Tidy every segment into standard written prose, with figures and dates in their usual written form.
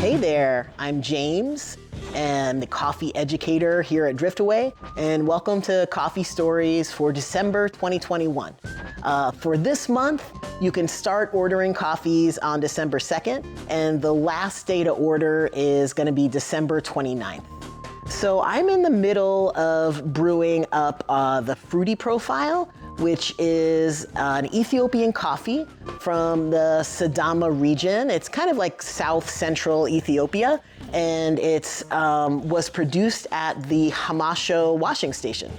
Hey there, I'm James, and the coffee educator here at Driftaway, and welcome to Coffee Stories for December 2021. For this month, you can start ordering coffees on December 2nd, and the last day to order is going to be December 29th. So I'm in the middle of brewing up the Fruity Profile, which is an Ethiopian coffee from the Sidama region. It's kind of like south central Ethiopia, and it's was produced at the Hamasho washing station.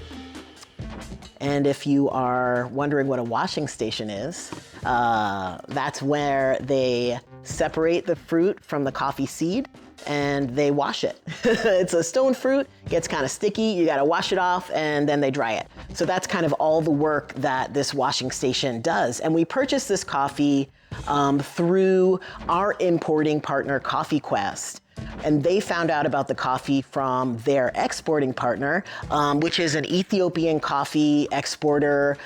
And if you are wondering what a washing station is, that's where they separate the fruit from the coffee seed and they wash it. It's a stone fruit, gets kind of sticky, you gotta wash it off, and then they dry it. So that's kind of all the work that this washing station does. And we purchased this coffee through our importing partner, Coffee Quest. And they found out about the coffee from their exporting partner, which is an Ethiopian coffee exporter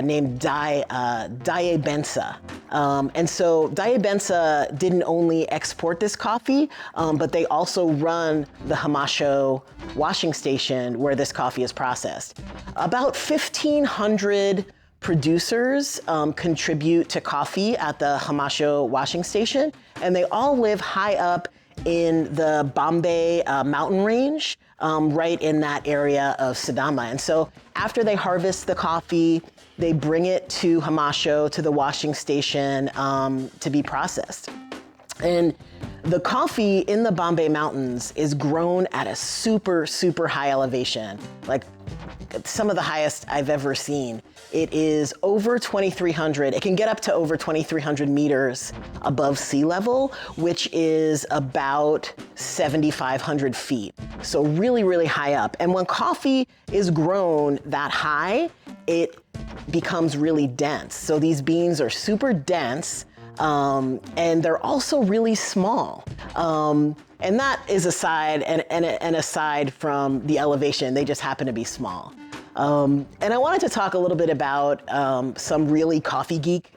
named Bensa. And so Bensa didn't only export this coffee, but they also run the Hamasho washing station where this coffee is processed. About 1,500 producers contribute to coffee at the Hamasho washing station, and they all live high up in the Bombay mountain range, right in that area of Sidama. And so after they harvest the coffee, they bring it to Hamasho, to the washing station, to be processed. And the coffee in the Bombay Mountains is grown at a super, super high elevation, like some of the highest I've ever seen. It is over 2,300. It can get up to over 2,300 meters above sea level, which is about 7,500 feet. So really, really high up. And when coffee is grown that high, it becomes really dense. So these beans are super dense, and they're also really small. And that is aside and aside from the elevation, they just happen to be small. And I wanted to talk a little bit about some really coffee geek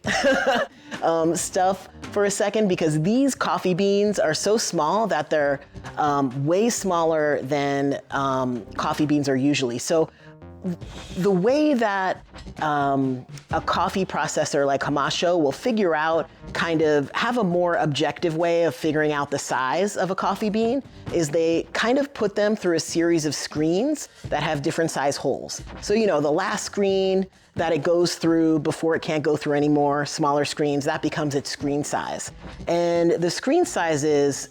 stuff for a second, because these coffee beans are so small that they're way smaller than coffee beans are usually. So the way that a coffee processor like Hamasho will figure out, kind of have a more objective way of figuring out the size of a coffee bean, is they kind of put them through a series of screens that have different size holes. So, you know, the last screen that it goes through before it can't go through anymore, smaller screens, that becomes its screen size. And the screen sizes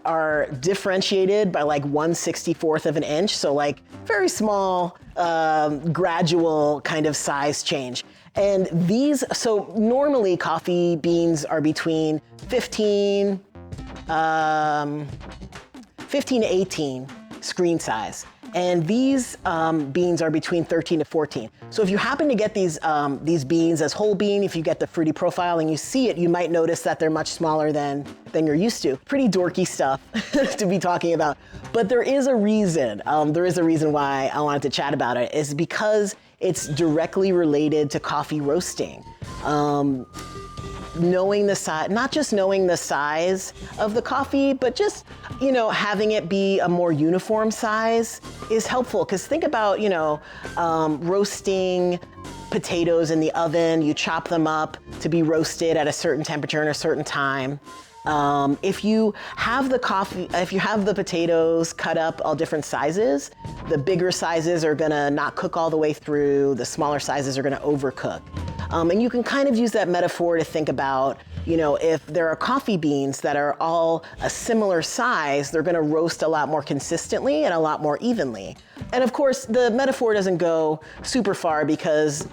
are differentiated by like 1/64 of an inch. So like very small, gradual kind of size change. And these, so normally coffee beans are between 15 to 18 screen size. And these beans are between 13 to 14. So if you happen to get these beans as whole bean, if you get the Fruity Profile and you see it, you might notice that they're much smaller than you're used to. Pretty dorky stuff to be talking about. But there is a reason. There is a reason why I wanted to chat about it. Is because it's directly related to coffee roasting. Knowing the size, not just knowing the size of the coffee, but just, you know, having it be a more uniform size is helpful. Because think about, you know, roasting potatoes in the oven, you chop them up to be roasted at a certain temperature and a certain time. If you have the potatoes cut up all different sizes, the bigger sizes are gonna not cook all the way through, the smaller sizes are gonna overcook. And you can kind of use that metaphor to think about, you know, if there are coffee beans that are all a similar size, they're gonna roast a lot more consistently and a lot more evenly. And of course, the metaphor doesn't go super far, because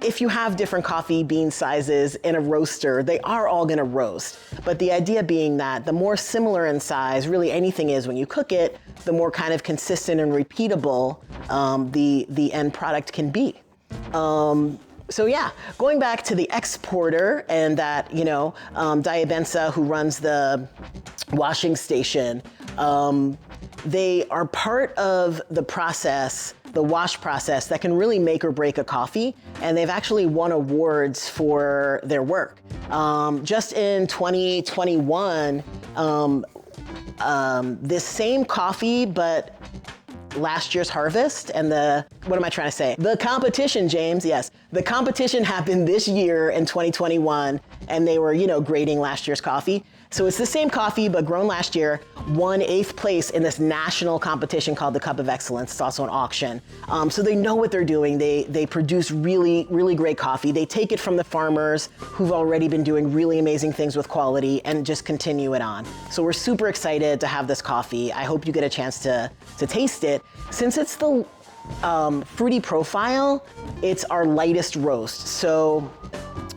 if you have different coffee bean sizes in a roaster, they are all gonna roast. But the idea being that the more similar in size really anything is when you cook it, the more kind of consistent and repeatable the end product can be. So yeah, going back to the exporter and that, you know, Bensa, who runs the washing station, they are part of the process, the wash process, that can really make or break a coffee. And they've actually won awards for their work. Just in 2021, this same coffee, but last year's harvest. And what am I trying to say? The competition, James, yes. The competition happened this year in 2021, and they were, grading last year's coffee. So it's the same coffee, but grown last year, won 8th place in this national competition called the Cup of Excellence. It's also an auction. So they know what they're doing. They produce really, really great coffee. They take it from the farmers who've already been doing really amazing things with quality and just continue it on. So we're super excited to have this coffee. I hope you get a chance to taste it. Since it's the fruity profile, it's our lightest roast. So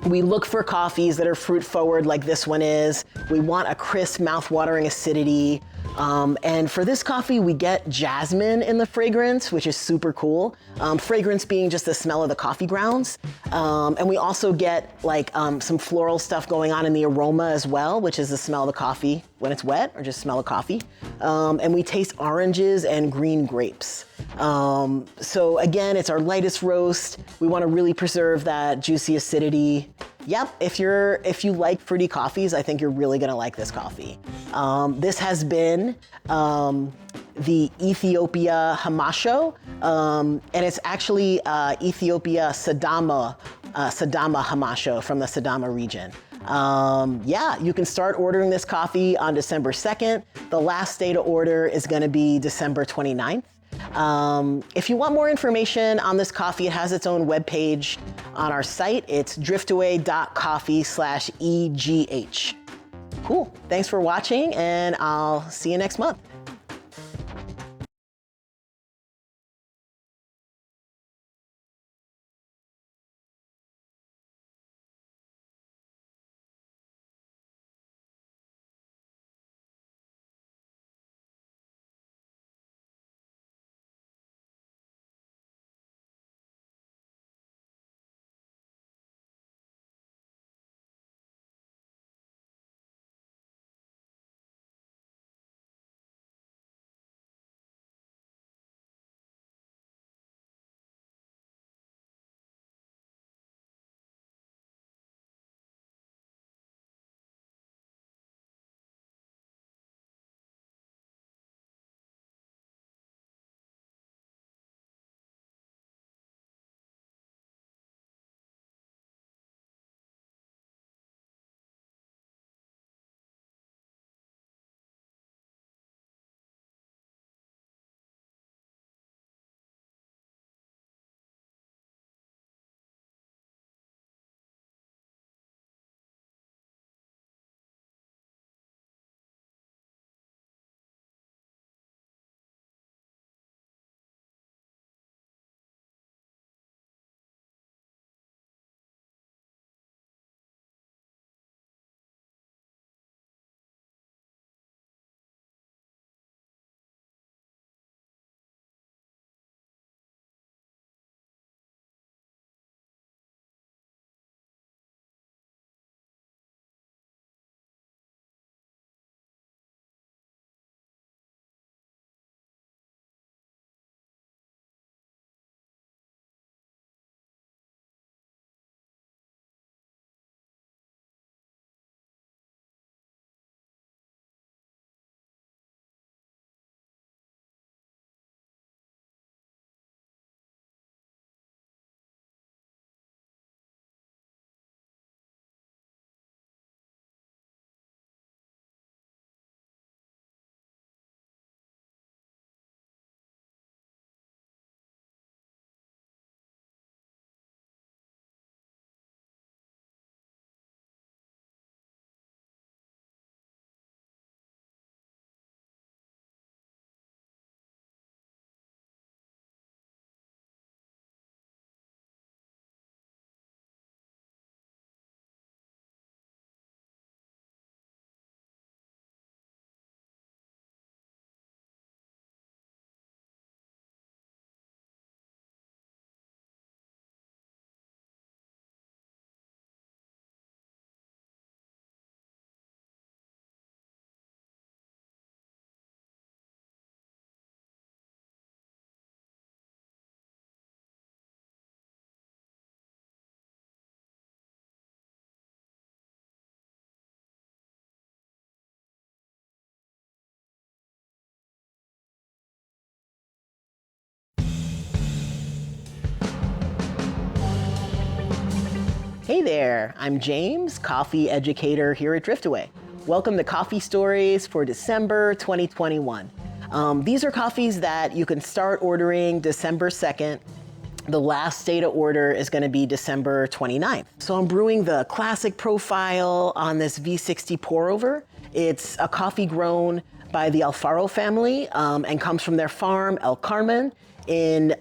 we look for coffees that are fruit forward like this one is. We want a crisp, mouth-watering acidity. And for this coffee, we get jasmine in the fragrance, which is super cool. Fragrance being just the smell of the coffee grounds. And we also get some floral stuff going on in the aroma as well, which is the smell of the coffee when it's wet, or just smell of coffee. And we taste oranges and green grapes. So again, it's our lightest roast. We want to really preserve that juicy acidity. Yep, if you like fruity coffees, I think you're really gonna like this coffee. This has been the Ethiopia Hamasho, and it's actually Ethiopia Sidama Hamasho from the Sidama region. Yeah, you can start ordering this coffee on December 2nd. The last day to order is gonna be December 29th. If you want more information on this coffee, it has its own webpage on our site. It's driftaway.coffee/EGH. Cool. Thanks for watching, and I'll see you next month. Hey there, I'm James, coffee educator here at Driftaway. Welcome to Coffee Stories for December 2021. These are coffees that you can start ordering December 2nd. The last day to order is going to be December 29th. So I'm brewing the classic profile on this V60 pour over. It's a coffee grown by the Alfaro family and comes from their farm, El Carmen, in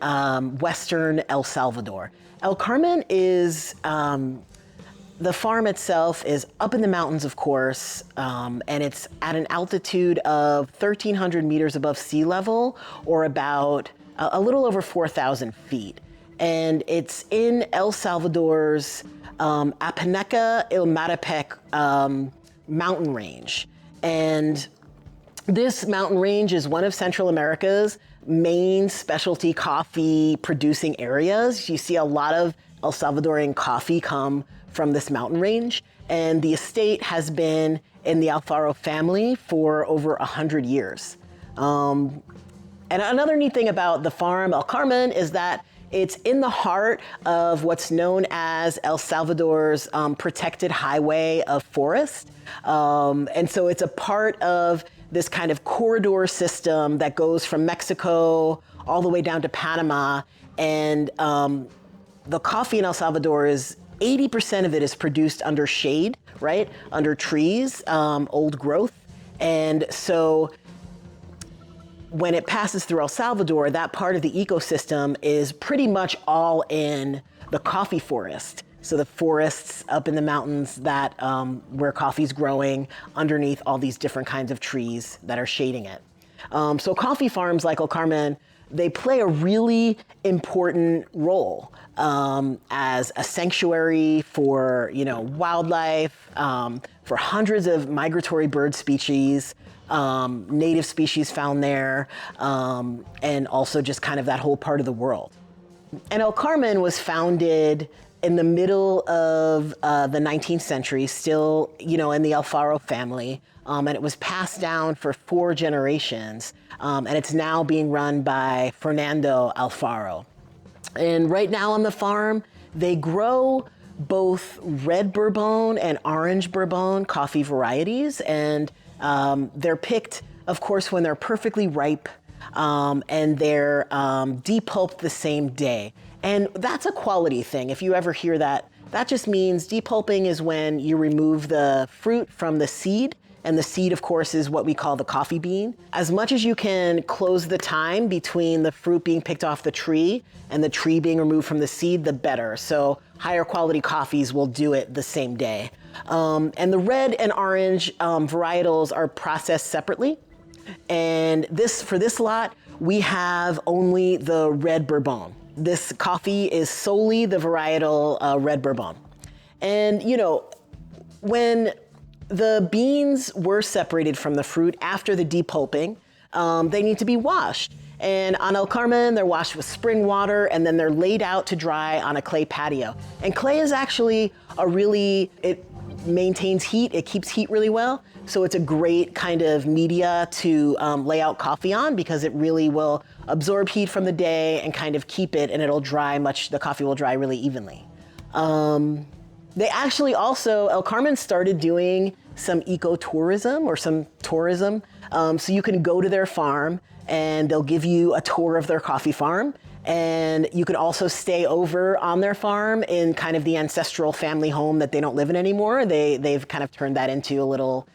western El Salvador. El Carmen is, the farm itself is up in the mountains, of course, and it's at an altitude of 1,300 meters above sea level, or about a little over 4,000 feet. And it's in El Salvador's Apaneca-Ilmatepec mountain range. And this mountain range is one of Central America's main specialty coffee producing areas. You see a lot of El Salvadorian coffee come from this mountain range, and the estate has been in the Alfaro family for over 100 years. And another neat thing about the farm, El Carmen, is that it's in the heart of what's known as El Salvador's protected highway of forest. And so it's a part of this kind of corridor system that goes from Mexico all the way down to Panama. And the coffee in El Salvador is 80% of it is produced under shade, right? Under trees, old growth. And so when it passes through El Salvador, that part of the ecosystem is pretty much all in the coffee forest. So the forests up in the mountains that where coffee's growing underneath all these different kinds of trees that are shading it. So coffee farms like El Carmen, they play a really important role as a sanctuary for, wildlife, for hundreds of migratory bird species, native species found there, and also just kind of that whole part of the world. And El Carmen was founded in the middle of the 19th century, still, in the Alfaro family, and it was passed down for 4 generations, and it's now being run by Fernando Alfaro. And right now on the farm, they grow both red Bourbon and orange Bourbon coffee varieties, and they're picked, of course, when they're perfectly ripe, and they're depulped the same day. And that's a quality thing. If you ever hear that, that just means depulping is when you remove the fruit from the seed. And the seed, of course, is what we call the coffee bean. As much as you can close the time between the fruit being picked off the tree and the tree being removed from the seed, the better. So higher quality coffees will do it the same day. And the red and orange varietals are processed separately. And for this lot, we have only the red Bourbon. This coffee is solely the varietal red Bourbon. And, when the beans were separated from the fruit after the depulping, they need to be washed. And on El Carmen, they're washed with spring water, and then they're laid out to dry on a clay patio. And clay is actually it maintains heat, it keeps heat really well. So it's a great kind of media to lay out coffee on, because it really will absorb heat from the day and kind of keep it, and the coffee will dry really evenly. They actually also, El Carmen started doing some ecotourism or some tourism. So you can go to their farm and they'll give you a tour of their coffee farm. And you can also stay over on their farm in kind of the ancestral family home that they don't live in anymore. They've kind of turned that into a little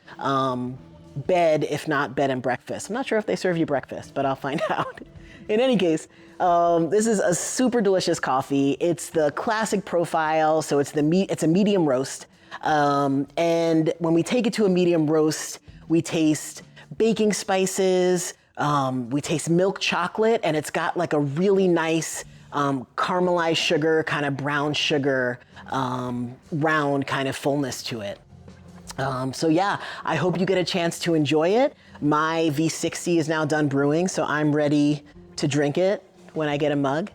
bed, if not bed and breakfast. I'm not sure if they serve you breakfast, but I'll find out. In any case, this is a super delicious coffee. It's the classic profile, so it's a medium roast. And when we take it to a medium roast, we taste baking spices, we taste milk chocolate, and it's got like a really nice caramelized sugar, kind of brown sugar, round kind of fullness to it. So yeah, I hope you get a chance to enjoy it. My V60 is now done brewing, so I'm ready to drink it when I get a mug.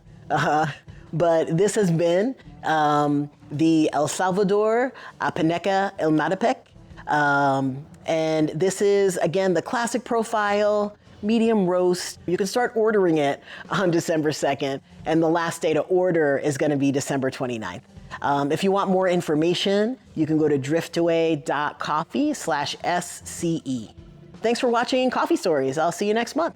But this has been the El Salvador Apaneca-Ilmatepec. And this is, again, the classic profile, medium roast. You can start ordering it on December 2nd, and the last day to order is going to be December 29th. If you want more information, you can go to driftaway.coffee/SCE. Thanks for watching Coffee Stories. I'll see you next month.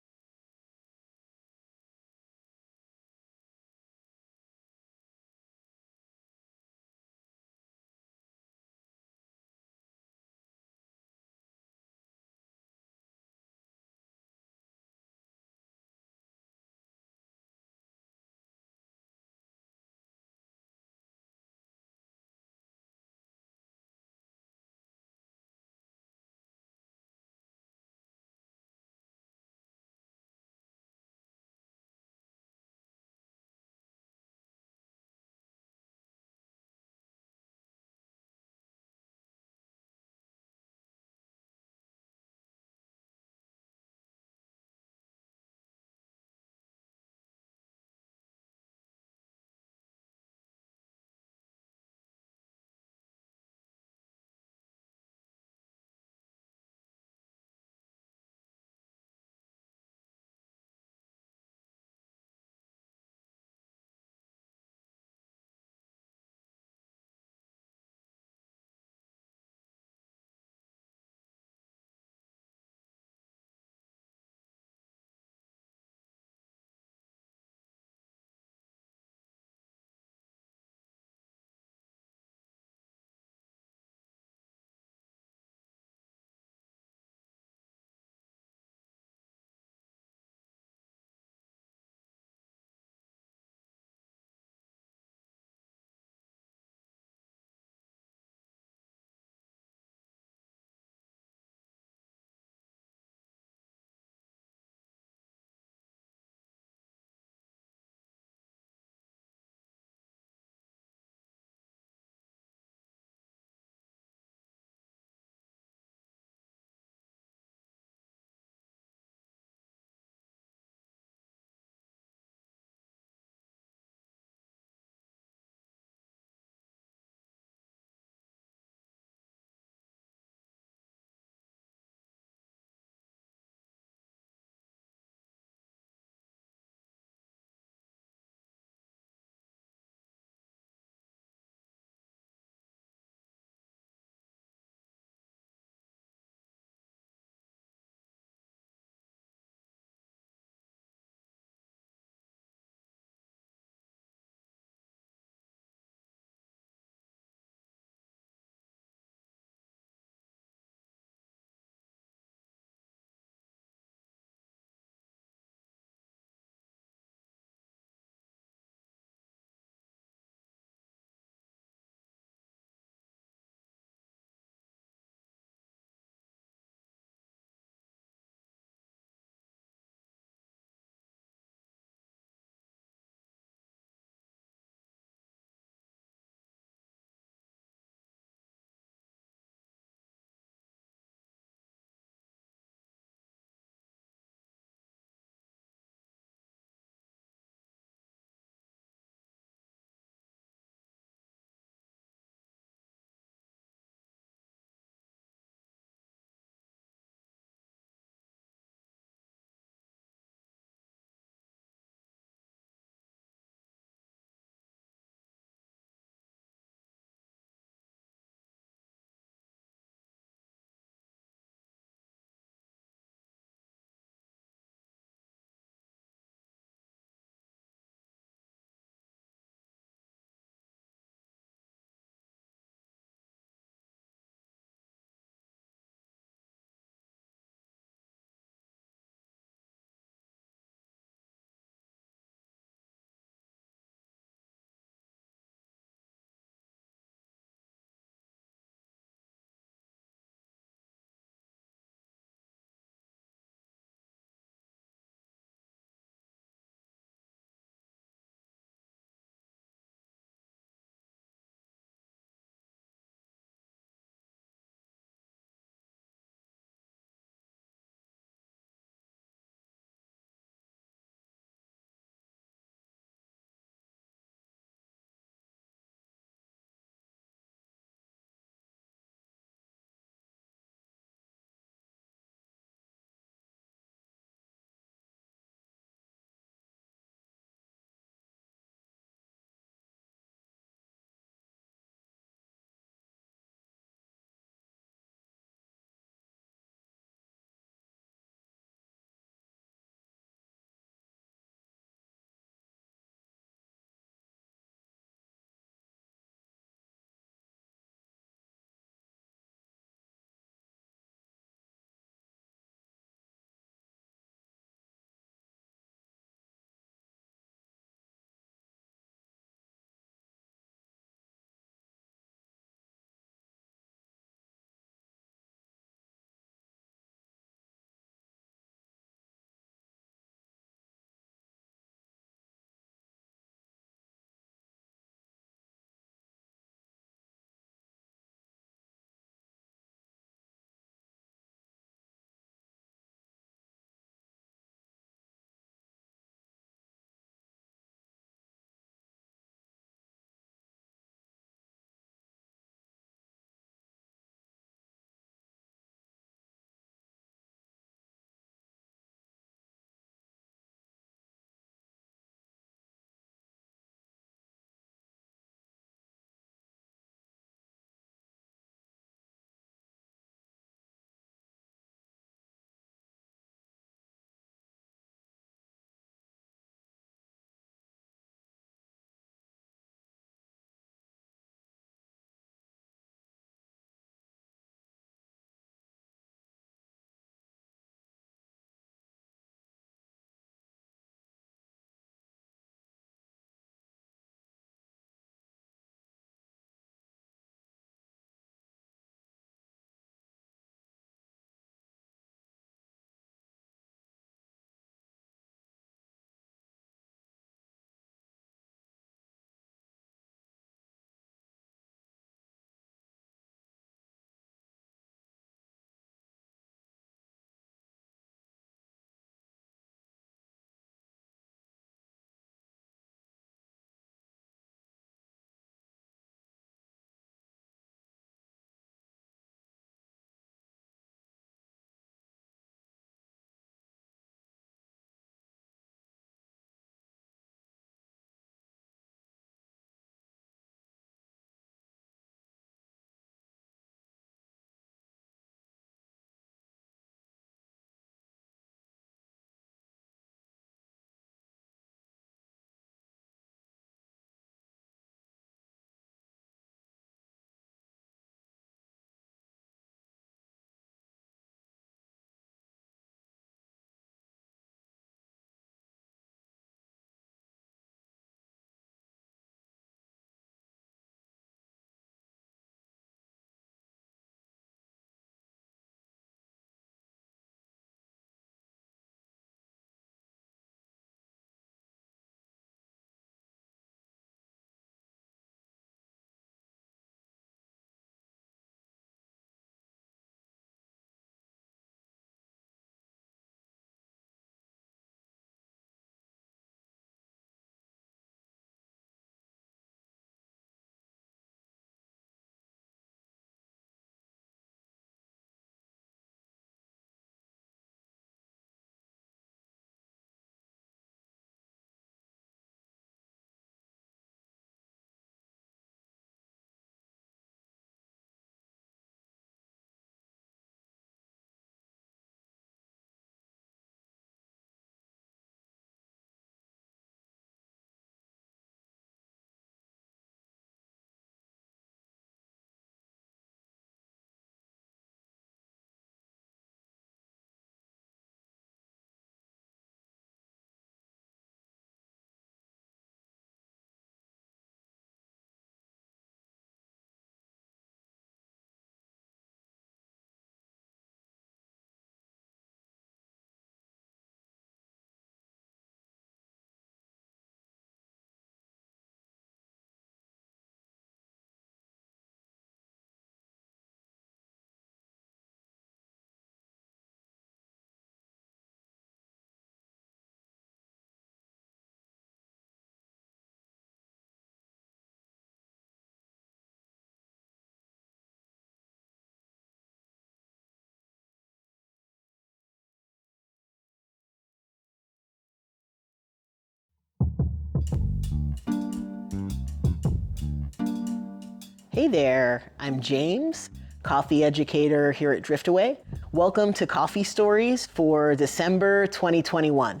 Hey there, I'm James, coffee educator here at Driftaway. Welcome to Coffee Stories for December 2021.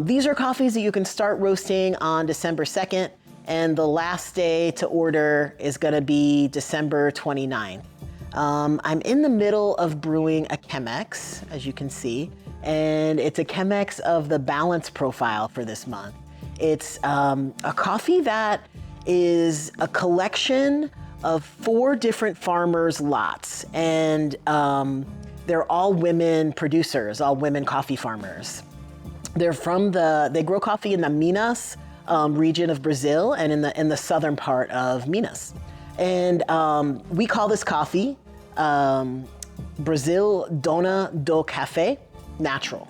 These are coffees that you can start roasting on December 2nd, and the last day to order is gonna be December 29th. I'm in the middle of brewing a Chemex, as you can see, and it's a Chemex of the balance profile for this month. It's a coffee that is a collection of 4 different farmers' lots, and they're all women producers, all women coffee farmers. They're they grow coffee in the Minas region of Brazil and in the southern part of Minas. And we call this coffee Brazil Dona do Café Natural.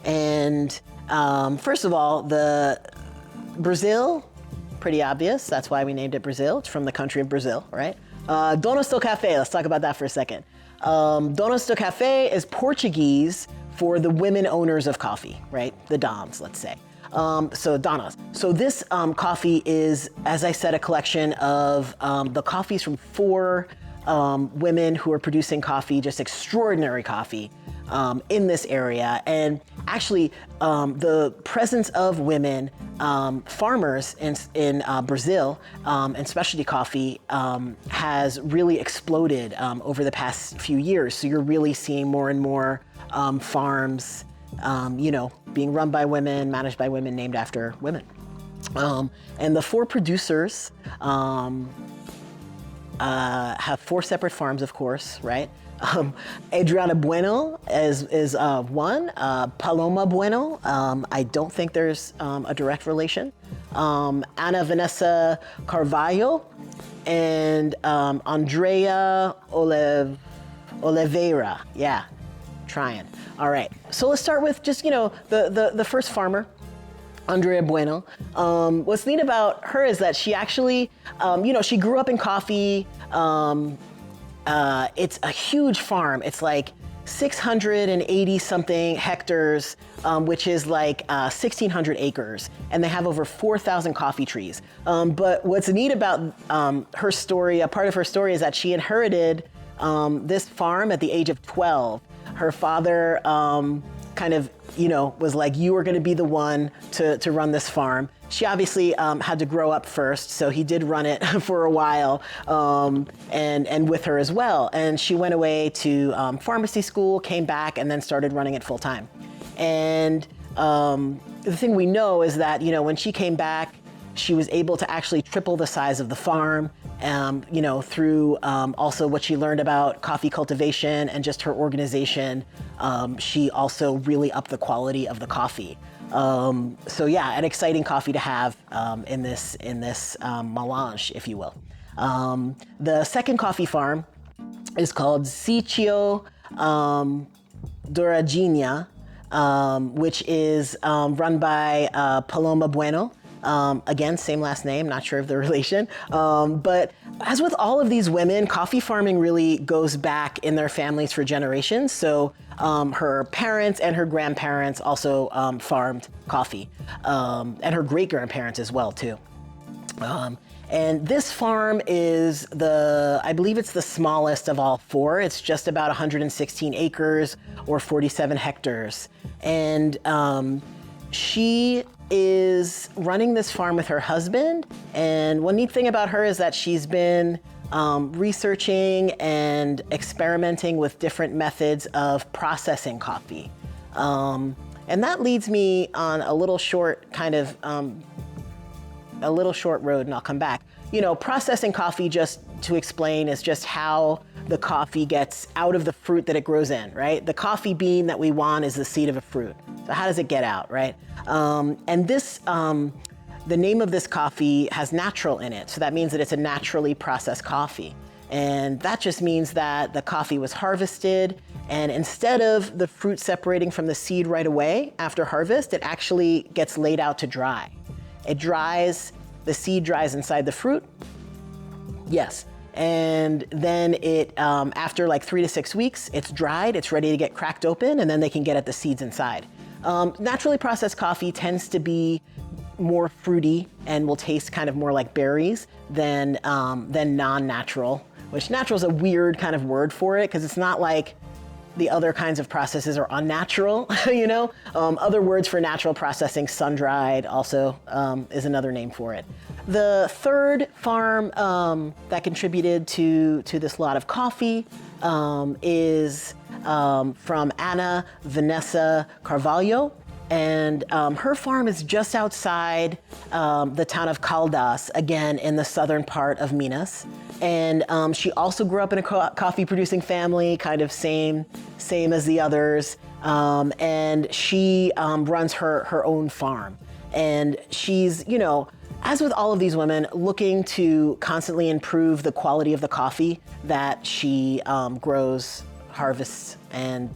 And first of all, the Brazil, pretty obvious. That's why we named it Brazil. It's from the country of Brazil, right? Donos do Café, let's talk about that for a second. Donos do Café is Portuguese for the women owners of coffee, right? The Dons, let's say. So Donos. So this coffee is, as I said, a collection of the coffees from 4 women who are producing coffee, just extraordinary coffee in this area. And actually, the presence of women farmers in Brazil and specialty coffee has really exploded over the past few years. So you're really seeing more and more farms, being run by women, managed by women, named after women. And the 4 producers have 4 separate farms, of course, right? Andrea Bueno is one. Paloma Bueno, I don't think there's a direct relation. Ana Vanessa Carvalho and Andrea Oliveira. Yeah, trying. All right. So let's start with just the first farmer, Andrea Bueno. What's neat about her is that she actually, she grew up in coffee. It's a huge farm. It's like 680 something hectares, which is like 1,600 acres, and they have over 4,000 coffee trees. But what's neat about her story, a part of her story, is that she inherited this farm at the age of 12. Her father kind of, was like, you are going to be the one to run this farm. She obviously had to grow up first, so he did run it for a while, and with her as well. And she went away to pharmacy school, came back, and then started running it full time. And the thing we know is that, when she came back, she was able to actually triple the size of the farm, through also what she learned about coffee cultivation and just her organization. She also really upped the quality of the coffee. So yeah, an exciting coffee to have in this melange, if you will. The second coffee farm is called Sítio Douradinha, which is run by Paloma Bueno. Again, same last name, not sure of the relation. But as with all of these women, coffee farming really goes back in their families for generations. So her parents and her grandparents also farmed coffee, and her great-grandparents as well, too. And this farm is I believe it's the smallest of all 4. It's just about 116 acres or 47 hectares. And she is running this farm with her husband. And one neat thing about her is that she's been researching and experimenting with different methods of processing coffee. And that leads me on a little short road, and I'll come back. Processing coffee, just to explain, is just how the coffee gets out of the fruit that it grows in, right? The coffee bean that we want is the seed of a fruit. So how does it get out, right? And this, the name of this coffee has natural in it. So that means that it's a naturally processed coffee. And that just means that the coffee was harvested, and instead of the fruit separating from the seed right away after harvest, it actually gets laid out to dry. It dries, the seed dries inside the fruit. Yes. And then it, after like 3 to 6 weeks, it's dried, it's ready to get cracked open, and then they can get at the seeds inside. Naturally processed coffee tends to be more fruity and will taste kind of more like berries than non-natural, which natural is a weird kind of word for it because it's not like the other kinds of processes are unnatural, you know? Other words for natural processing, sun-dried also is another name for it. The third farm that contributed to this lot of coffee is from Ana Vanessa Carvalho. And her farm is just outside the town of Caldas, again, in the southern part of Minas. And she also grew up in a coffee producing family, kind of same as the others. And she runs her own farm. And she's, you know, as with all of these women, looking to constantly improve the quality of the coffee that she grows, harvests, and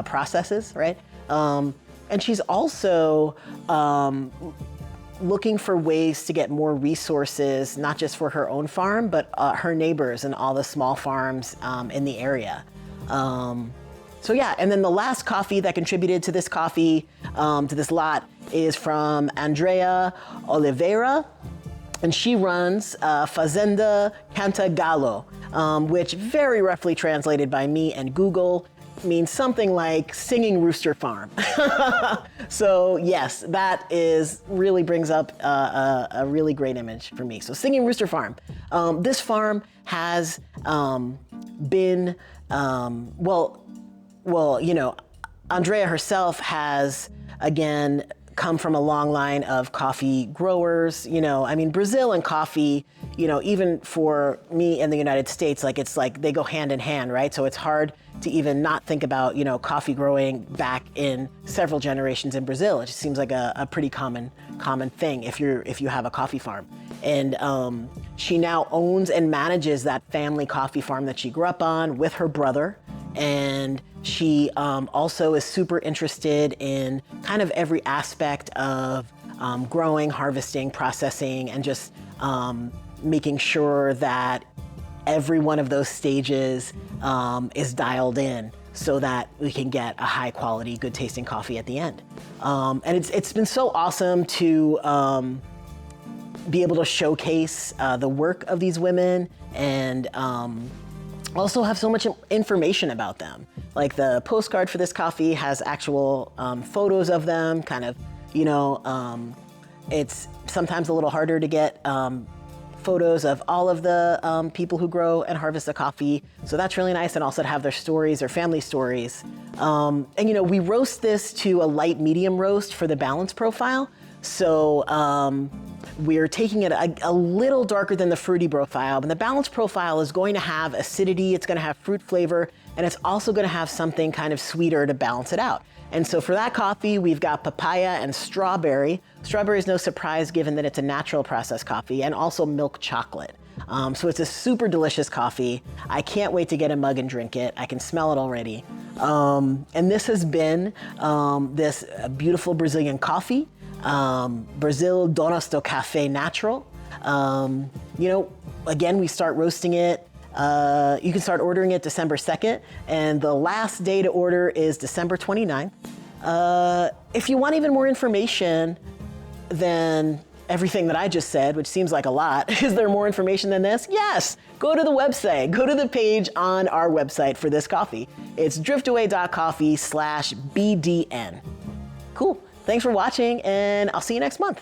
processes, right? And she's also looking for ways to get more resources, not just for her own farm, but her neighbors and all the small farms in the area. So yeah, and then the last coffee that contributed to this coffee, to this lot, is from Andrea Oliveira, and she runs Fazenda Cantagalo, which very roughly translated by me and Google means something like singing rooster farm. So yes, that really brings up a really great image for me. So singing rooster farm. This farm has been, well, you know, Andrea herself has, again, come from a long line of coffee growers. You know, I mean, Brazil and coffee, you know, even for me in the United States, like it's like they go hand in hand, right? So it's hard to even not think about, you know, coffee growing back in several generations in Brazil. It just seems like a pretty common thing if you have a coffee farm. And she now owns and manages that family coffee farm that she grew up on with her brother. And she also is super interested in kind of every aspect of growing, harvesting, processing, and just making sure that every one of those stages is dialed in so that we can get a high quality, good tasting coffee at the end. And it's been so awesome to be able to showcase the work of these women and also have so much information about them. Like the postcard for this coffee has actual photos of them, kind of, you know, it's sometimes a little harder to get photos of all of the people who grow and harvest the coffee. So that's really nice. And also to have their stories, their family stories. And you know, we roast this to a light medium roast for the balance profile. So we're taking it a little darker than the fruity profile, but the balanced profile is going to have acidity, it's gonna have fruit flavor, and it's also gonna have something kind of sweeter to balance it out. And so for that coffee, we've got papaya and strawberry. Strawberry is no surprise given that it's a natural processed coffee, and also milk chocolate. So it's a super delicious coffee. I can't wait to get a mug and drink it. I can smell it already. And this has been this beautiful Brazilian coffee. Brazil Donos do Café Natural. You know, again, we start roasting it. You can start ordering it December 2nd, and the last day to order is December 29th. If you want even more information than everything that I just said, which seems like a lot, is there more information than this? Yes, go to the website, go to the page on our website for this coffee. It's driftaway.coffee/BDN. Cool. Thanks for watching, and I'll see you next month.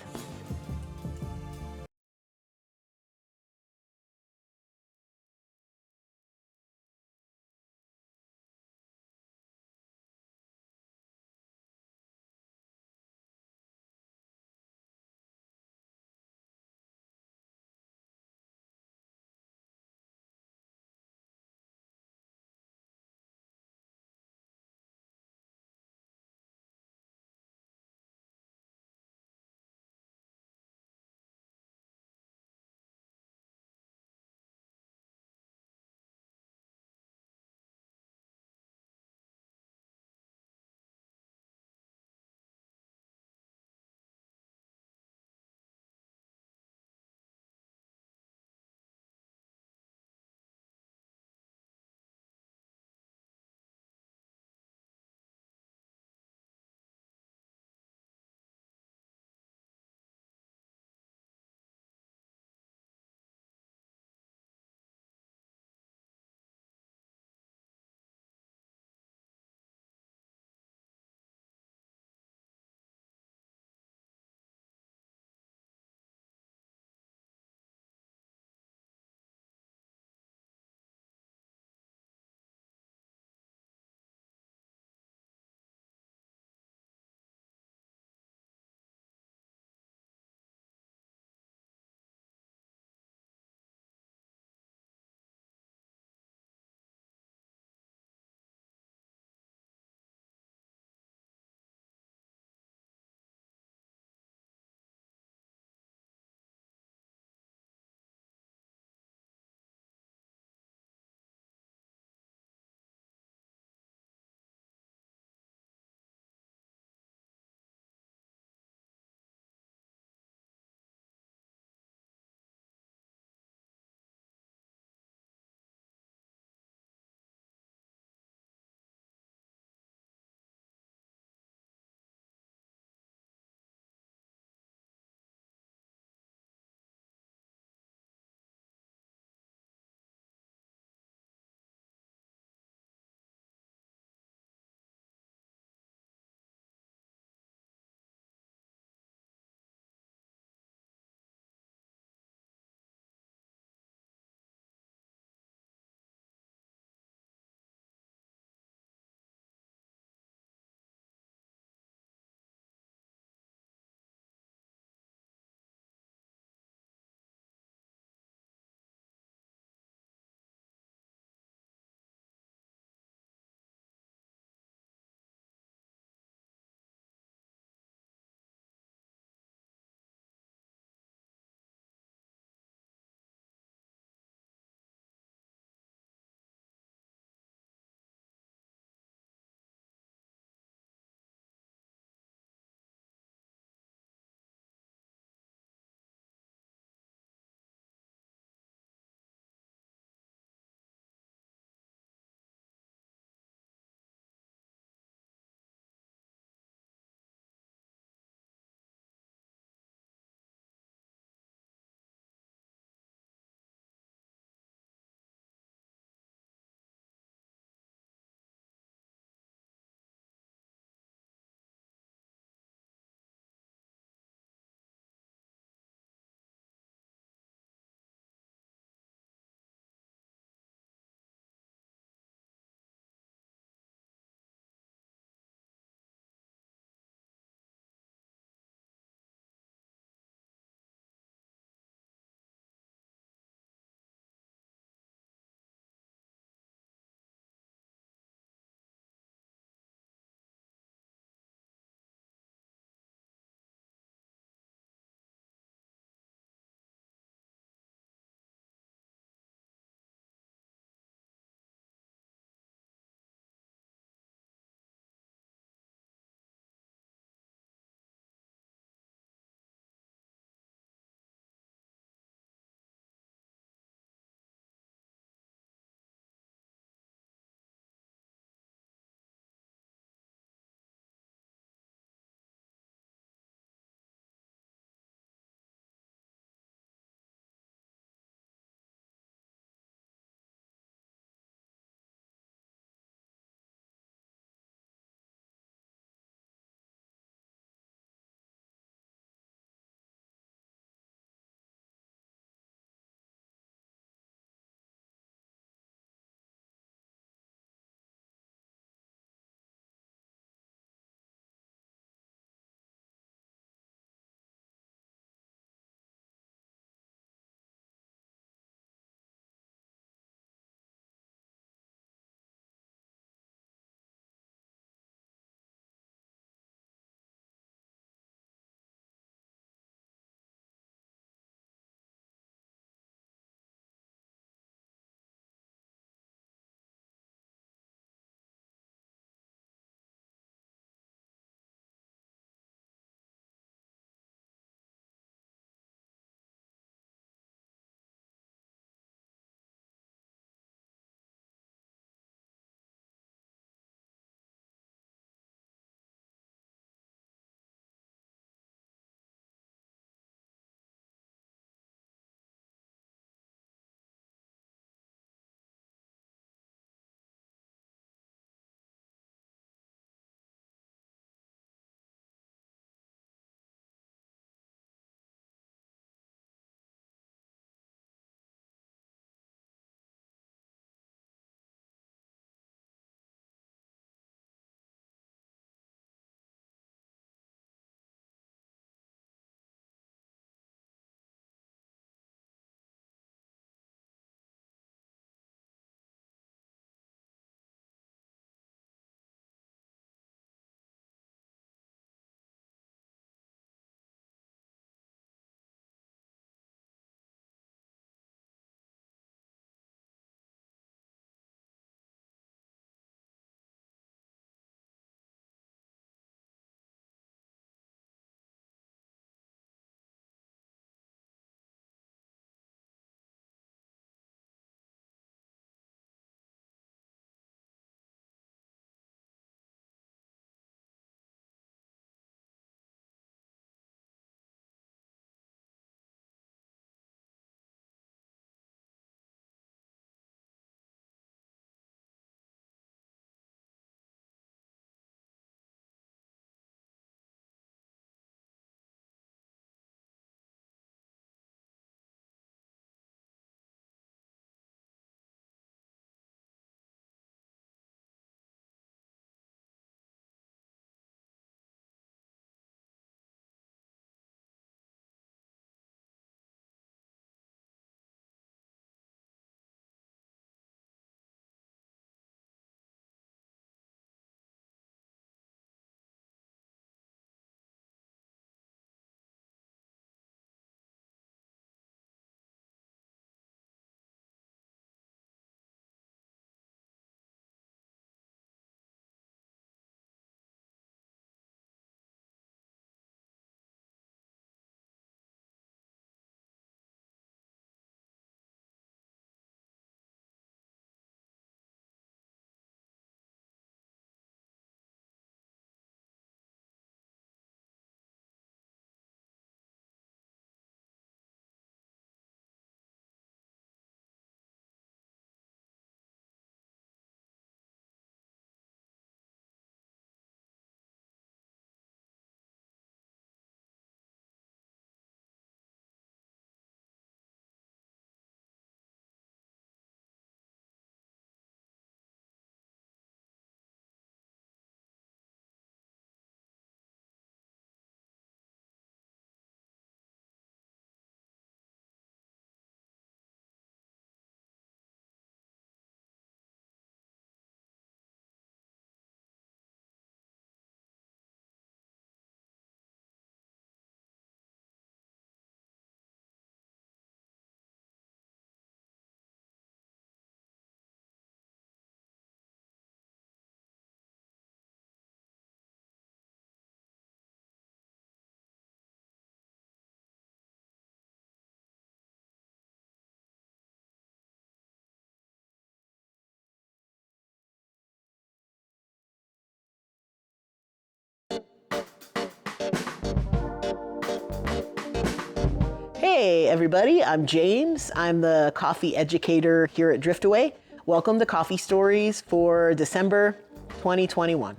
Hey everybody, I'm James. I'm the coffee educator here at Driftaway. Welcome to Coffee Stories for December 2021.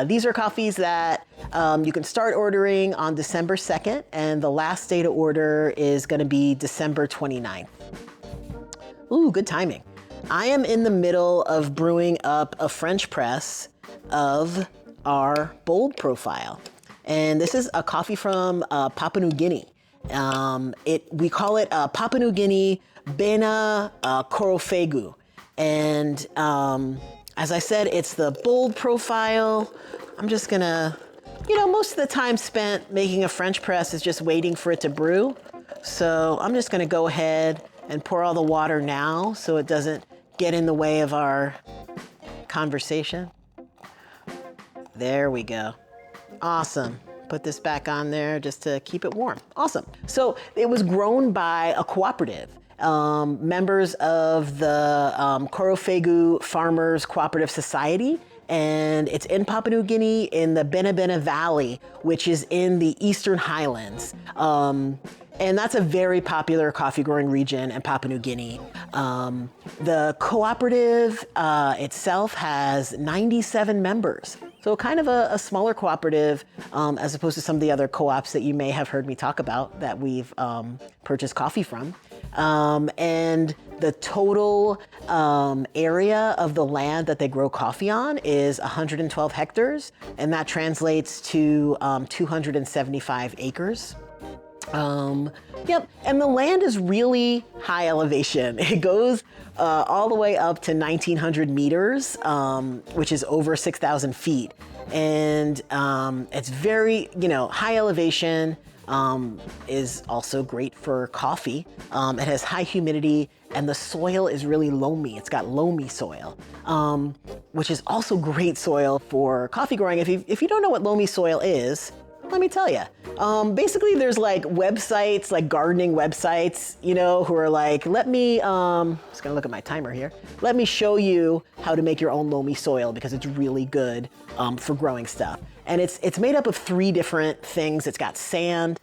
These are coffees that you can start ordering on December 2nd, and the last day to order is going to be December 29th. Ooh, good timing. I am in the middle of brewing up a French press of our Bold Profile. And this is a coffee from Papua New Guinea. We call it Papua New Guinea Bena Korofegu. And as I said, it's the Bold Profile. I'm just gonna, most of the time spent making a French press is just waiting for it to brew. So I'm just gonna go ahead and pour all the water now so it doesn't get in the way of our conversation. There we go. Awesome. Put this back on there just to keep it warm. Awesome. So it was grown by a cooperative. Members of the Korofegu Farmers Cooperative Society, and it's in Papua New Guinea in the Bena Bena Valley, which is in the Eastern Highlands. And that's a very popular coffee growing region in Papua New Guinea. The cooperative itself has 97 members. So kind of a smaller cooperative as opposed to some of the other co-ops that you may have heard me talk about that we've purchased coffee from. And the total area of the land that they grow coffee on is 112 hectares, and that translates to 275 acres. Yep, and the land is really high elevation. It goes all the way up to 1,900 meters, which is over 6,000 feet. And it's very, high elevation is also great for coffee. It has high humidity, and the soil is really loamy. It's got loamy soil, which is also great soil for coffee growing. If you don't know what loamy soil is, let me tell you. Basically, there's like websites, like gardening websites, who are like, let me, just gonna look at my timer here. Let me show you how to make your own loamy soil because it's really good for growing stuff. And it's made up of 3 different things. It's got sand,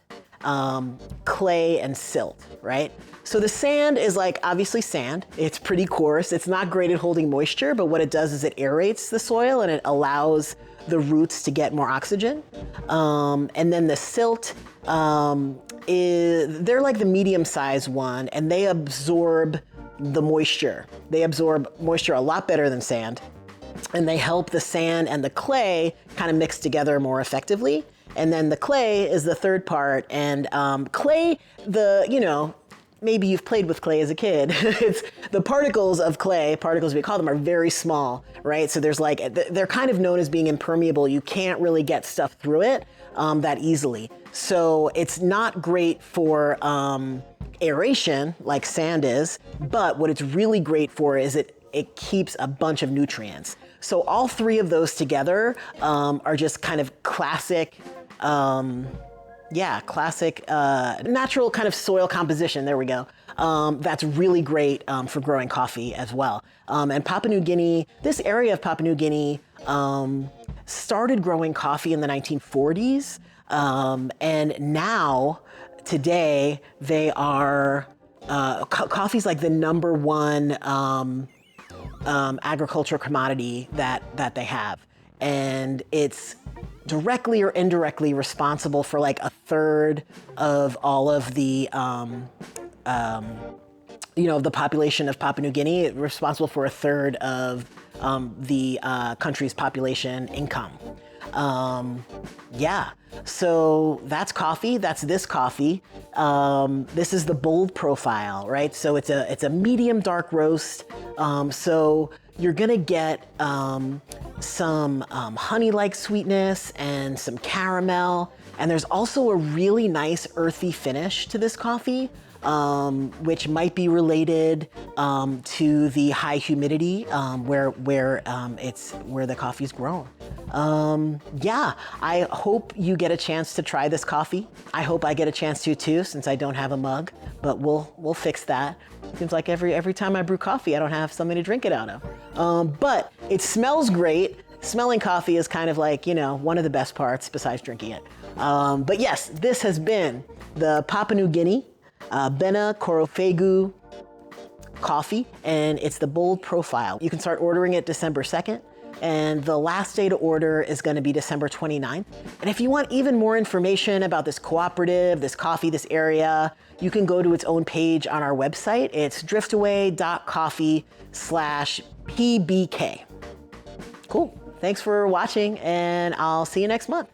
clay, and silt, right? So the sand is like obviously sand. It's pretty coarse. It's not great at holding moisture, but what it does is it aerates the soil and it allows the roots to get more oxygen. And then the silt they're like the medium-sized one, and they absorb the moisture. They absorb moisture a lot better than sand, and they help the sand and the clay kind of mix together more effectively. And then the clay is the third part, and clay, maybe you've played with clay as a kid. It's the particles of clay, particles we call them, are very small, right? So they're kind of known as being impermeable. You can't really get stuff through it that easily. So it's not great for aeration like sand is, but what it's really great for is it keeps a bunch of nutrients. So all 3 of those together are just kind of classic, natural kind of soil composition. There we go. That's really great for growing coffee as well. And Papua New Guinea, this area of Papua New Guinea started growing coffee in the 1940s. And now, today, they are, coffee's like the #1 agricultural commodity that they have. And it's directly or indirectly responsible for like 1/3 of all of the, the population of Papua New Guinea. It's responsible for 1/3 of the country's population income. So that's coffee. That's this coffee. This is the Bold Profile, right? So it's a medium dark roast. So you're gonna get some honey-like sweetness and some caramel. And there's also a really nice earthy finish to this coffee, which might be related to the high humidity where the coffee's grown. I hope you get a chance to try this coffee. I hope I get a chance to too, since I don't have a mug, but we'll fix that. Seems like every time I brew coffee, I don't have something to drink it out of. But it smells great. Smelling coffee is kind of like, one of the best parts besides drinking it. But yes, this has been the Papua New Guinea Bena Korofegu coffee, and it's the Bold Profile. You can start ordering it December 2nd, and the last day to order is going to be December 29th. And if you want even more information about this cooperative, this coffee, this area, you can go to its own page on our website. It's driftaway.coffee/PBK. Cool. Thanks for watching, and I'll see you next month.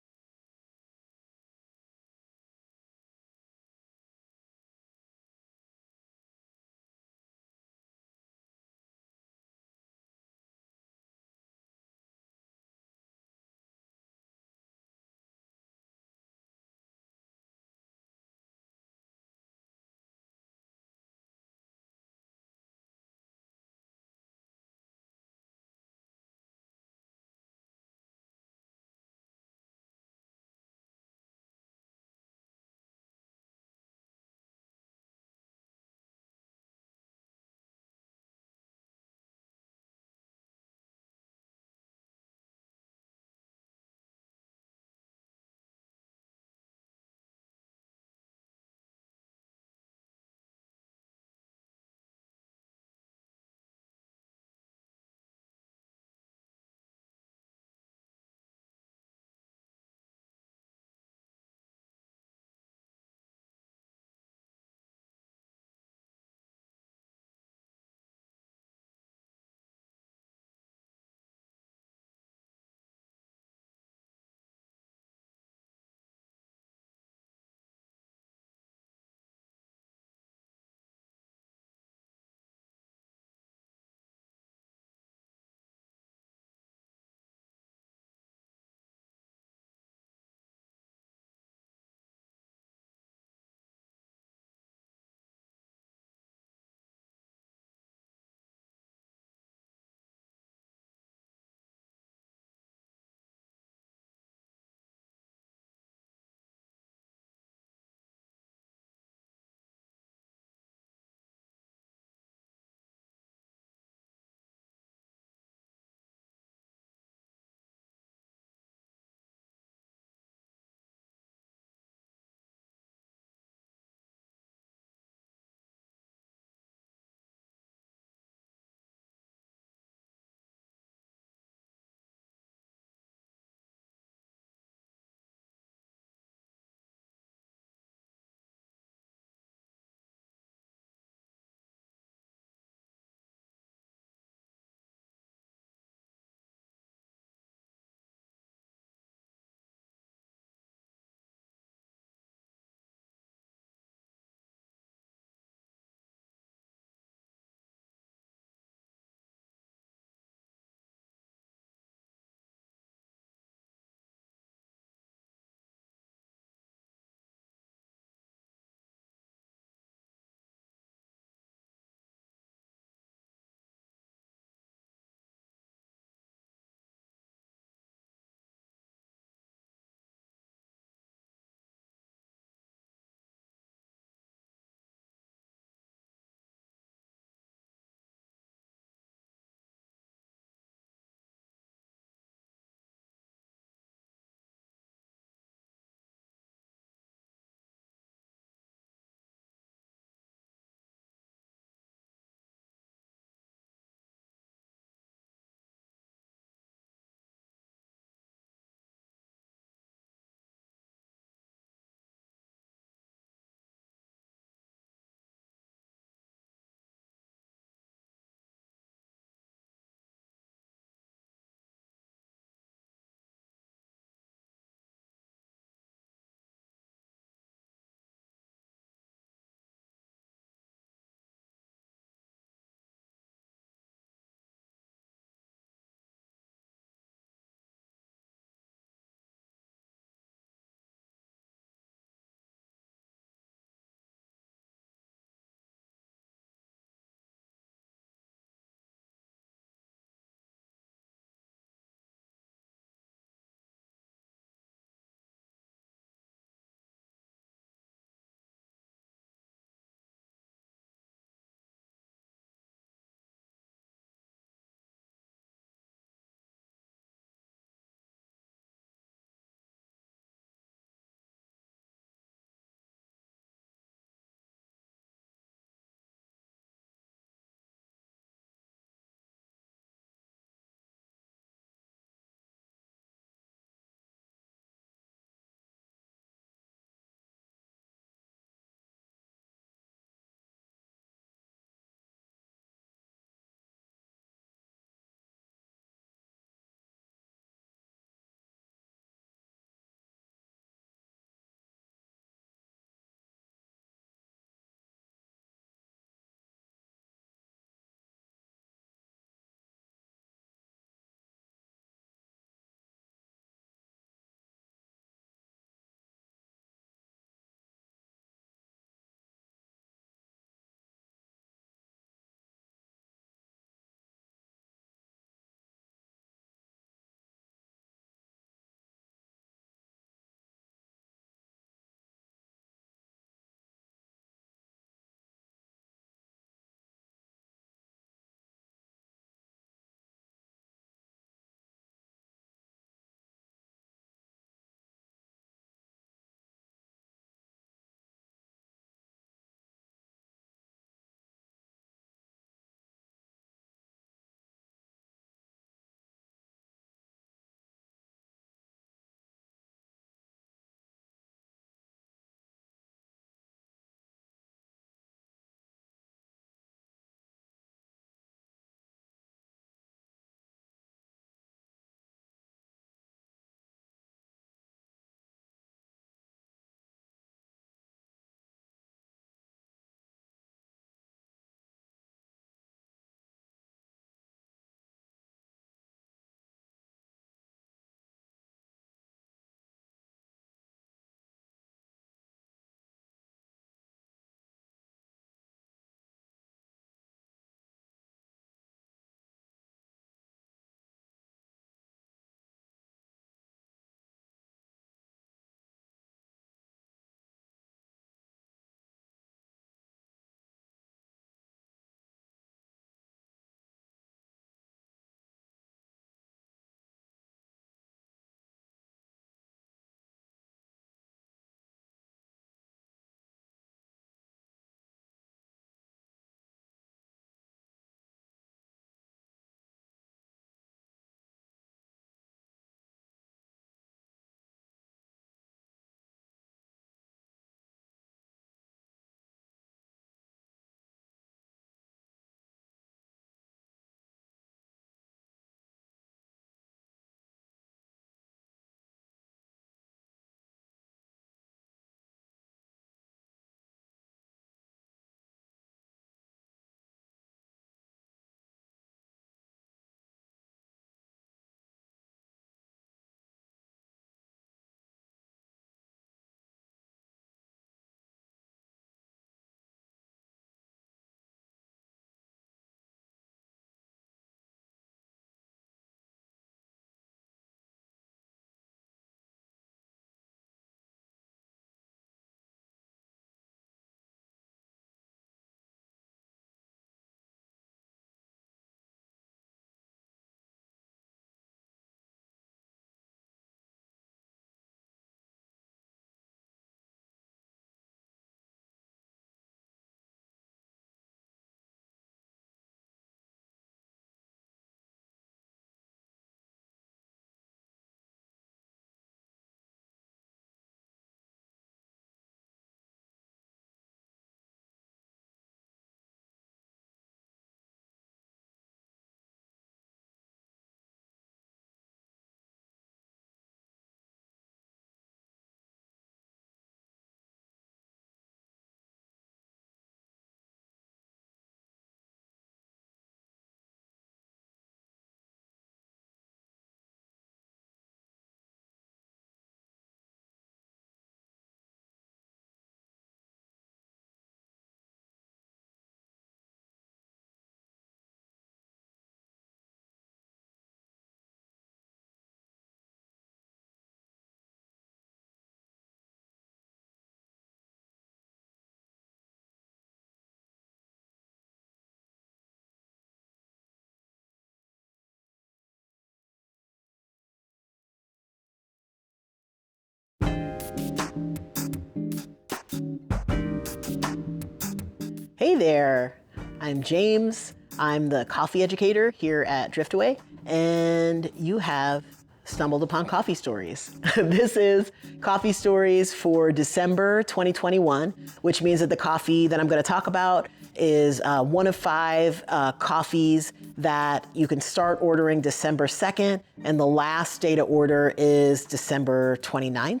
Hey there, I'm James. I'm the coffee educator here at Driftaway, and you have stumbled upon Coffee Stories. This is Coffee Stories for December 2021, which means that the coffee that I'm going to talk about is one of 5 coffees that you can start ordering December 2nd, and the last day to order is December 29th.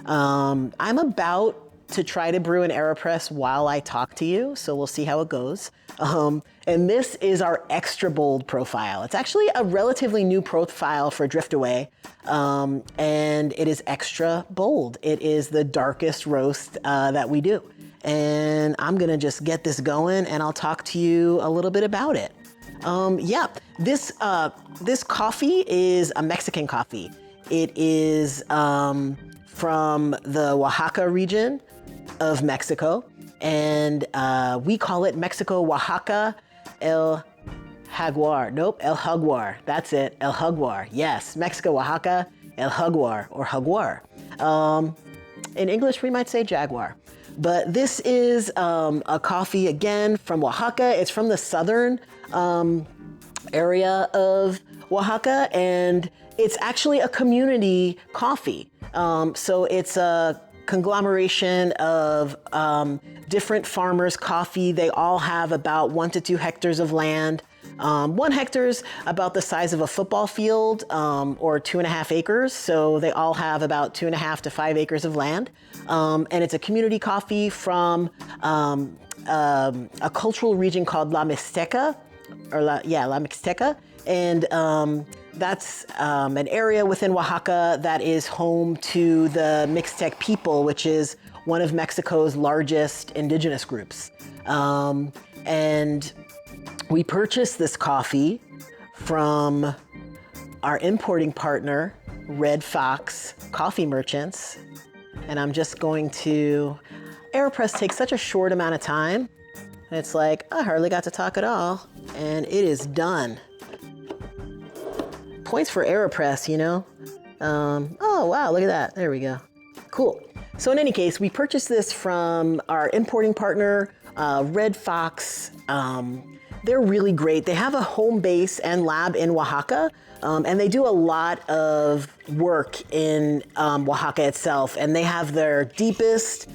I'm about to try to brew an AeroPress while I talk to you, so we'll see how it goes. And this is our Extra Bold profile. It's actually a relatively new profile for Driftaway, and it is Extra Bold. It is the darkest roast that we do. And I'm gonna just get this going and I'll talk to you a little bit about it. This coffee is a Mexican coffee. It is from the Oaxaca region of Mexico, and we call it Mexico Oaxaca El Jaguar. Nope, El Jaguar. That's it, El Jaguar. Yes, Mexico Oaxaca El Jaguar, or Jaguar. In English, we might say Jaguar. But this is a coffee, again, from Oaxaca. It's from the southern area of Oaxaca, and it's actually a community coffee. So it's a conglomeration of different farmers' coffee. They all have about 1 to 2 hectares of land. 1 hectare's about the size of a football field, or 2.5 acres. So they all have about 2.5 to 5 acres of land. And it's a community coffee from a cultural region called La Mixteca, La Mixteca. And that's an area within Oaxaca that is home to the Mixtec people, which is one of Mexico's largest indigenous groups. And we purchased this coffee from our importing partner, Red Fox Coffee Merchants. And I'm just going to, AeroPress takes such a short amount of time. And it's like, I hardly got to talk at all. And it is done. Points for AeroPress, you know? Oh, wow, look at that. There we go. Cool. So in any case, we purchased this from our importing partner, Red Fox. They're really great. They have a home base and lab in Oaxaca, and they do a lot of work in Oaxaca itself, and they have their deepest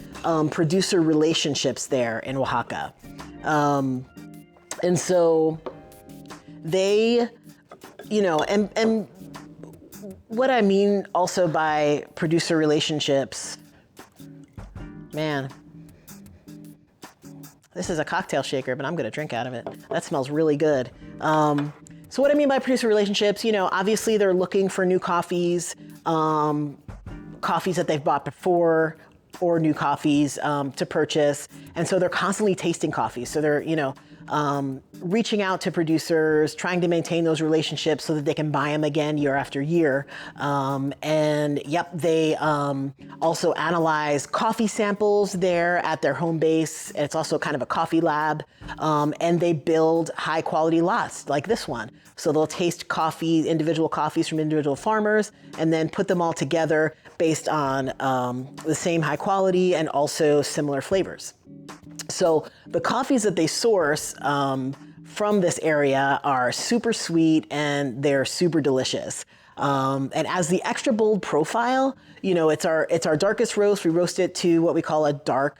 producer relationships there in Oaxaca. And so they, you know, and what I mean also by producer relationships, man, this is a cocktail shaker, but I'm gonna drink out of it. That smells really good. So what I mean by producer relationships, you know, obviously they're looking for new coffees, coffees that they've bought before, or new coffees to purchase. And so they're constantly tasting coffees. So they're, you know, reaching out to producers, trying to maintain those relationships so that they can buy them again year after year. And yep, they also analyze coffee samples there at their home base. It's also kind of a coffee lab. And they build high quality lots like this one. So they'll taste coffee, individual coffees from individual farmers, and then put them all together based on the same high quality and also similar flavors. So the coffees that they source from this area are super sweet and they're super delicious. And as the Extra Bold profile, you know, it's our darkest roast. We roast it to what we call a dark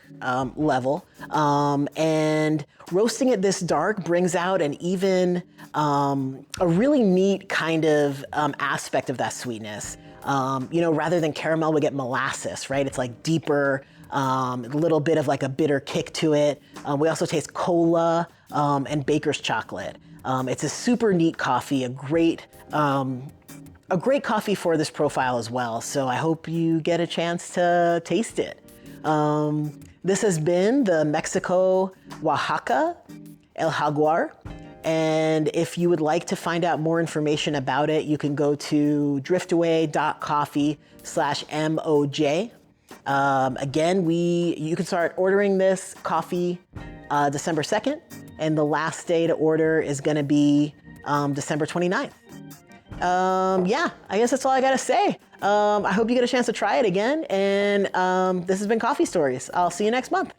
level. And roasting it this dark brings out an even, a really neat kind of aspect of that sweetness. You know, rather than caramel, we get molasses, right? It's like deeper, a little bit of like a bitter kick to it. We also taste cola and baker's chocolate. It's a super neat coffee, a great coffee for this profile as well. So I hope you get a chance to taste it. This has been the Mexico Oaxaca El Jaguar. And if you would like to find out more information about it, you can go to driftaway.coffee/MOJ. Again, you can start ordering this coffee December 2nd, and the last day to order is gonna be December 29th. Yeah, I guess that's all I gotta say. I hope you get a chance to try it again, and this has been Coffee Stories. I'll see you next month.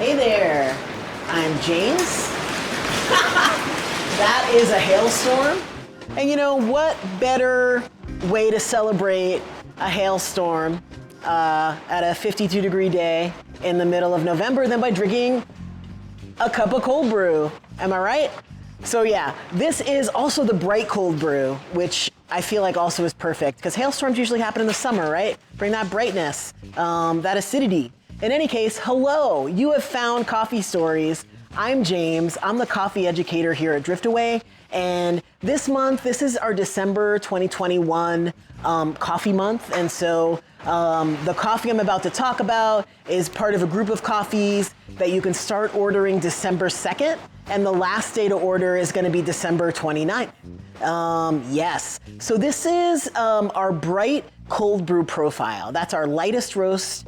Hey there, I'm James. That is a hailstorm. And you know what better way to celebrate a hailstorm at a 52-degree day in the middle of November than by drinking a cup of cold brew. Am I right? So yeah, this is also the bright cold brew, which I feel like also is perfect because hailstorms usually happen in the summer, right? Bring that brightness, that acidity. In any case, hello, you have found Coffee Stories. I'm James, I'm the coffee educator here at Driftaway, and this month, this is our December 2021 coffee month, and so the coffee I'm about to talk about is part of a group of coffees that you can start ordering December 2nd, and the last day to order is gonna be December 29th. Yes, so this is our bright cold brew profile. That's our lightest roast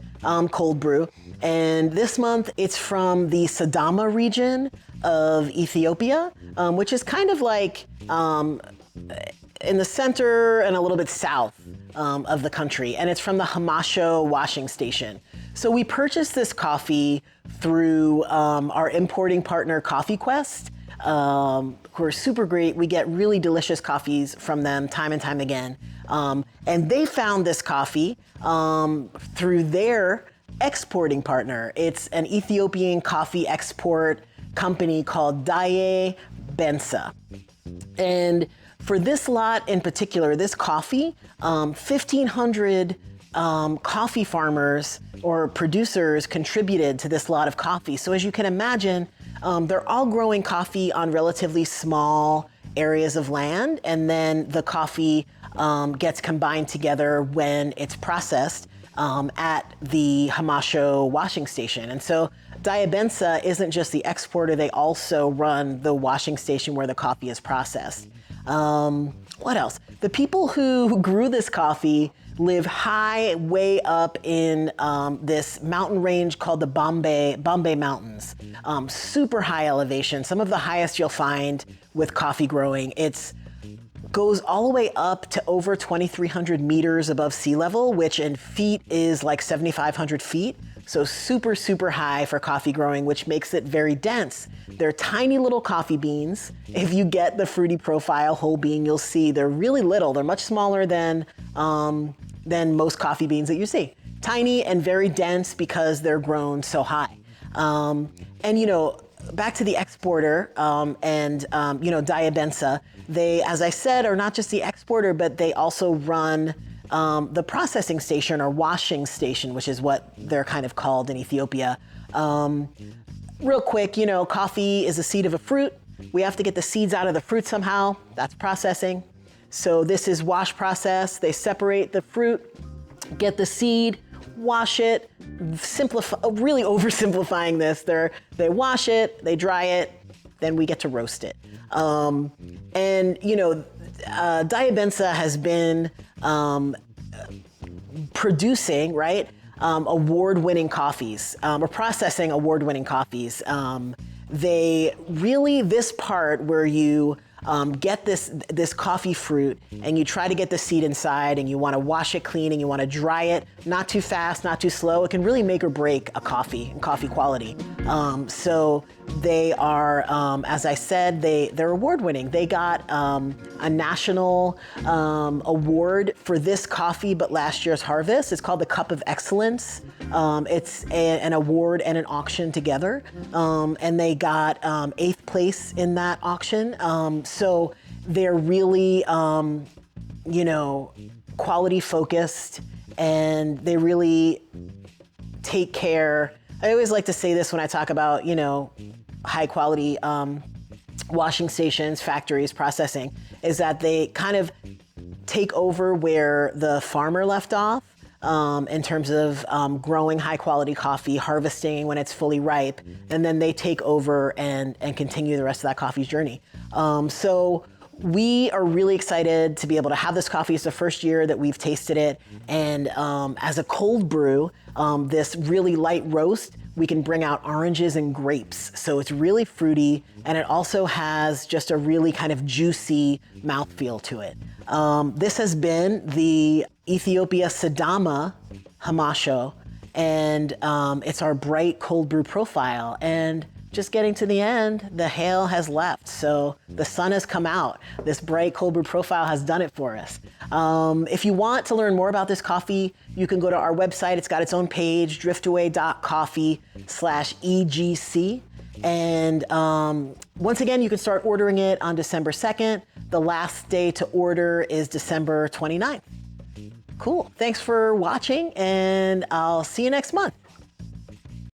cold brew. And this month it's from the Sidama region of Ethiopia, which is kind of like in the center and a little bit south of the country. And it's from the Hamasho washing station. So we purchased this coffee through our importing partner, Coffee Quest, who are super great. We get really delicious coffees from them time and time again. And they found this coffee through their exporting partner. It's an Ethiopian coffee export company called Andrea Bueno. And for this lot in particular, this coffee, 1,500 coffee farmers or producers contributed to this lot of coffee. So as you can imagine, they're all growing coffee on relatively small areas of land, and then the coffee gets combined together when it's processed at the Hamasho washing station. And so Andrea Bueno isn't just the exporter, they also run the washing station where the coffee is processed. What else? The people who grew this coffee live high, way up in this mountain range called the Bombay Mountains. Super high elevation, some of the highest you'll find with coffee growing. It's goes all the way up to over 2,300 meters above sea level, which in feet is like 7,500 feet. So super, super high for coffee growing, which makes it very dense. They're tiny little coffee beans. If you get the fruity profile whole bean, you'll see they're really little. They're much smaller than most coffee beans that you see. Tiny and very dense because they're grown so high. And you know, back to the exporter and Andrea Bueno, they, as I said, are not just the exporter, but they also run the processing station or washing station, which is what they're kind of called in Ethiopia. Real quick, you know, coffee is a seed of a fruit. We have to get the seeds out of the fruit somehow. That's processing. So this is wash process. They separate the fruit, get the seed, wash it, really oversimplifying this. They wash it, they dry it, then we get to roast it. And you know, Andrea Bueno has been producing, right, award-winning coffees, or processing award-winning coffees. They really, this part where you get this coffee fruit and you try to get the seed inside and you want to wash it clean and you want to dry it, not too fast, not too slow. It can really make or break a coffee and coffee quality. So they are, as I said, they're award-winning. They got a national award for this coffee, but last year's harvest. It's called the Cup of Excellence. It's an award and an auction together, and they got 8th place in that auction. So they're really, quality focused, and they really take care. I always like to say this when I talk about, high quality washing stations, factories, processing, is that they kind of take over where the farmer left off. In terms of growing high quality coffee, harvesting when it's fully ripe, and then they take over and continue the rest of that coffee's journey. So we are really excited to be able to have this coffee. It's the first year that we've tasted it. And as a cold brew, this really light roast, we can bring out oranges and grapes. So it's really fruity, and it also has just a really kind of juicy mouthfeel to it. This has been the Ethiopia Sidama Hamasho, And it's our bright cold brew profile. And just getting to the end, the hail has left. So the sun has come out. This bright cold brew profile has done it for us. If you want to learn more about this coffee, you can go to our website. It's got its own page, driftaway.coffee/EGC. And once again, you can start ordering it on December 2nd. The last day to order is December 29th. Cool. Thanks for watching, and I'll see you next month.